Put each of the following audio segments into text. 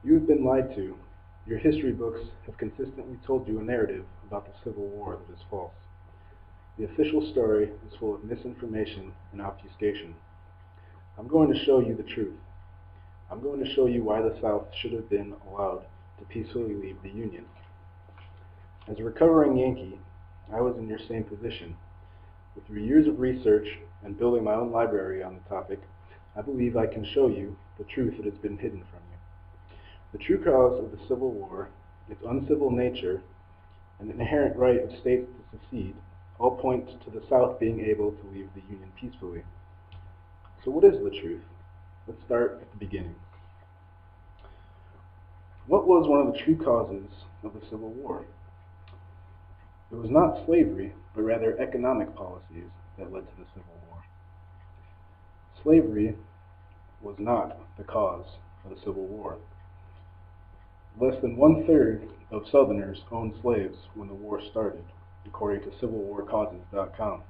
You have been lied to. Your history books have consistently told you a narrative about the Civil War that is false. The official story is full of misinformation and obfuscation. I'm going to show you the truth. I'm going to show you why the South should have been allowed to peacefully leave the Union. As a recovering Yankee, I was in your same position. Through years of research and building my own library on the topic, I believe I can show you the truth that has been hidden from you. The true cause of the Civil War, its uncivil nature, and the inherent right of states to secede all point to the South being able to leave the Union peacefully. So what is the truth? Let's start at the beginning. What was one of the true causes of the Civil War? It was not slavery, but rather economic policies that led to the Civil War. Slavery was not the cause of the Civil War. Less than 1/3 of Southerners owned slaves when the war started, according to CivilWarCauses.com.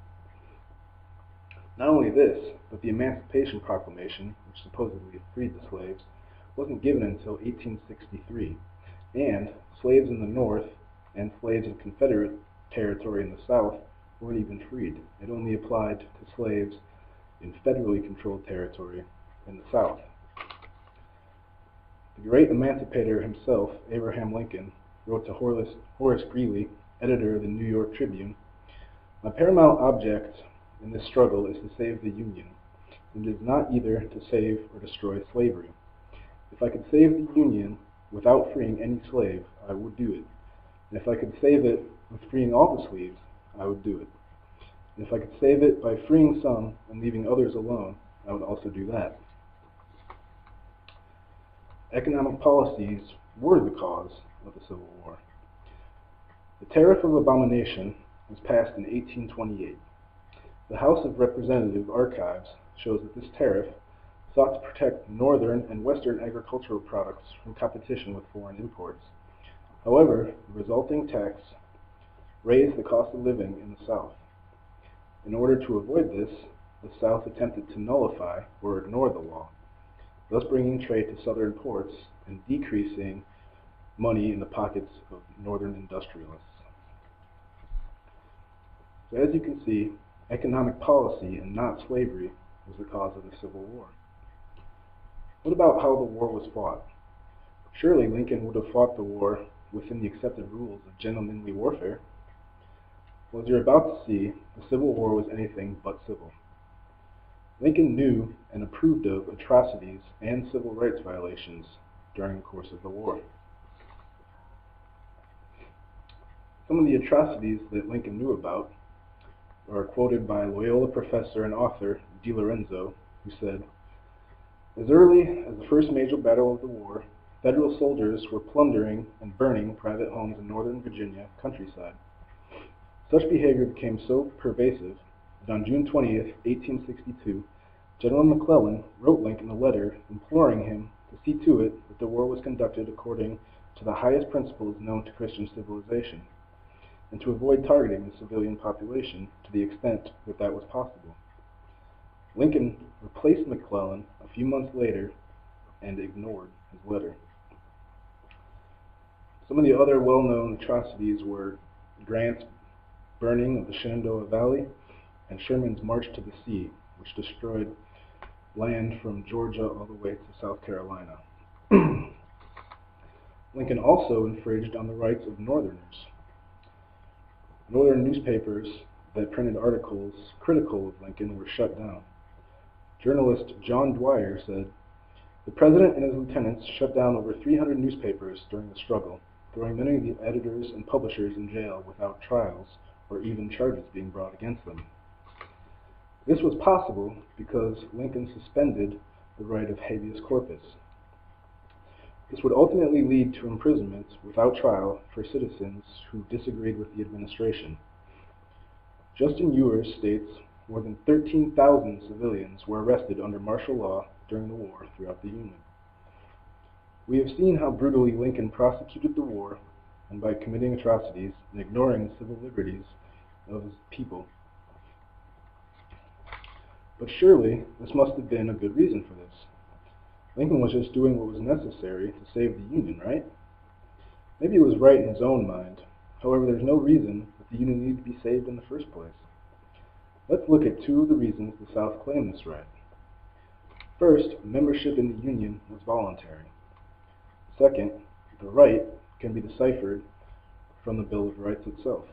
Not only this, but the Emancipation Proclamation, which supposedly freed the slaves, wasn't given until 1863, and slaves in the North and slaves in Confederate territory in the South weren't even freed. It only applied to slaves in federally controlled territory in the South. The great emancipator himself, Abraham Lincoln, wrote to Horace Greeley, editor of the New York Tribune, "My paramount object in this struggle is to save the Union, and it is not either to save or destroy slavery. If I could save the Union without freeing any slave, I would do it. And if I could save it with freeing all the slaves, I would do it. And if I could save it by freeing some and leaving others alone, I would also do that." Economic policies were the cause of the Civil War. The Tariff of Abomination was passed in 1828. The House of Representative Archives shows that this tariff sought to protect northern and western agricultural products from competition with foreign imports. However, the resulting tax raised the cost of living in the South. In order to avoid this, the South attempted to nullify or ignore the law, thus bringing trade to southern ports and decreasing money in the pockets of northern industrialists. So as you can see, economic policy and not slavery was the cause of the Civil War. What about how the war was fought? Surely Lincoln would have fought the war within the accepted rules of gentlemanly warfare. Well, as you're about to see, the Civil War was anything but civil. Lincoln knew and approved of atrocities and civil rights violations during the course of the war. Some of the atrocities that Lincoln knew about are quoted by Loyola professor and author De Lorenzo, who said, "As early as the first major battle of the war, Federal soldiers were plundering and burning private homes in northern Virginia countryside. Such behavior became so pervasive that on June 20th, 1862, General McClellan wrote Lincoln a letter imploring him to see to it that the war was conducted according to the highest principles known to Christian civilization, and to avoid targeting the civilian population to the extent that that was possible." Lincoln replaced McClellan a few months later and ignored his letter. Some of the other well-known atrocities were Grant's burning of the Shenandoah Valley and Sherman's march to the sea, which destroyed land from Georgia all the way to South Carolina. Lincoln also infringed on the rights of Northerners. Northern newspapers that printed articles critical of Lincoln were shut down. Journalist John Dwyer said, "The President and his lieutenants shut down over 300 newspapers during the struggle, throwing many of the editors and publishers in jail without trials or even charges being brought against them." This was possible because Lincoln suspended the right of habeas corpus. This would ultimately lead to imprisonment without trial for citizens who disagreed with the administration. Justin Ewers states more than 13,000 civilians were arrested under martial law during the war throughout the Union. We have seen how brutally Lincoln prosecuted the war, and by committing atrocities and ignoring the civil liberties of his people. But surely this must have been a good reason for this. Lincoln was just doing what was necessary to save the Union, right? Maybe he was right in his own mind. However, there's no reason that the Union needed to be saved in the first place. Let's look at two of the reasons the South claimed this right. First, membership in the Union was voluntary. Second, the right can be deciphered from the Bill of Rights itself.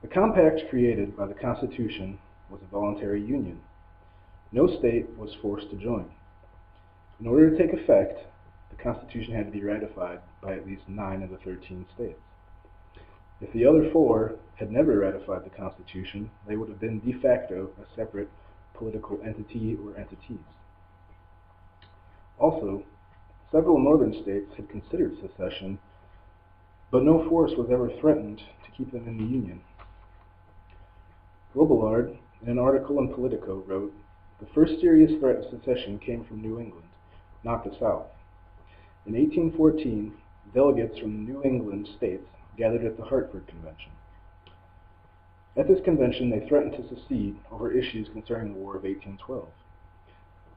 The compact created by the Constitution was a voluntary union. No state was forced to join. In order to take effect, the Constitution had to be ratified by at least 9 of the 13 states. If the other 4 had never ratified the Constitution, they would have been de facto a separate political entity or entities. Also, several northern states had considered secession, but no force was ever threatened to keep them in the Union. Robillard, in an article in Politico, wrote, "The first serious threat of secession came from New England, not the South." In 1814, delegates from the New England states gathered at the Hartford Convention. At this convention, they threatened to secede over issues concerning the War of 1812.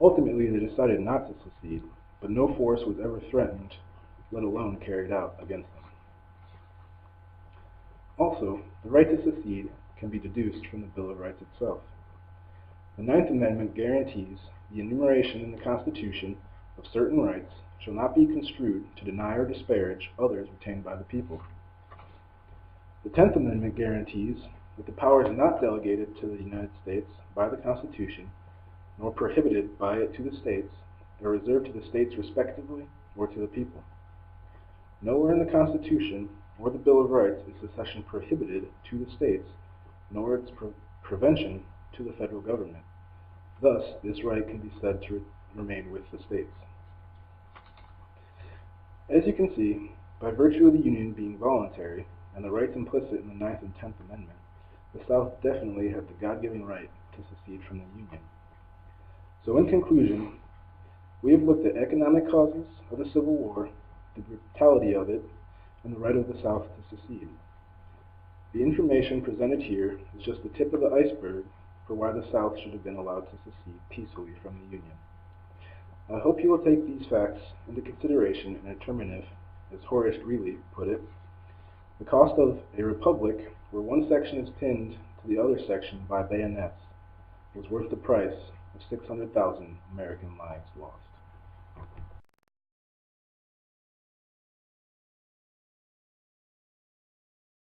Ultimately, they decided not to secede, but no force was ever threatened, let alone carried out against them. Also, the right to secede can be deduced from the Bill of Rights itself. The Ninth Amendment guarantees the enumeration in the Constitution of certain rights shall not be construed to deny or disparage others retained by the people. The 10th Amendment guarantees that the powers not delegated to the United States by the Constitution, nor prohibited by it to the states, are reserved to the states respectively or to the people. Nowhere in the Constitution or the Bill of Rights is secession prohibited to the states, nor its prevention to the federal government. Thus, this right can be said to remain with the states. As you can see, by virtue of the Union being voluntary and the rights implicit in the 9th and 10th Amendment, the South definitely had the God-given right to secede from the Union. So in conclusion, we have looked at economic causes of the Civil War, the brutality of it, and the right of the South to secede. The information presented here is just the tip of the iceberg for why the South should have been allowed to secede peacefully from the Union. I hope you will take these facts into consideration and determine if, as Horace Greeley put it, the cost of a republic where one section is pinned to the other section by bayonets was worth the price of 600,000 American lives lost.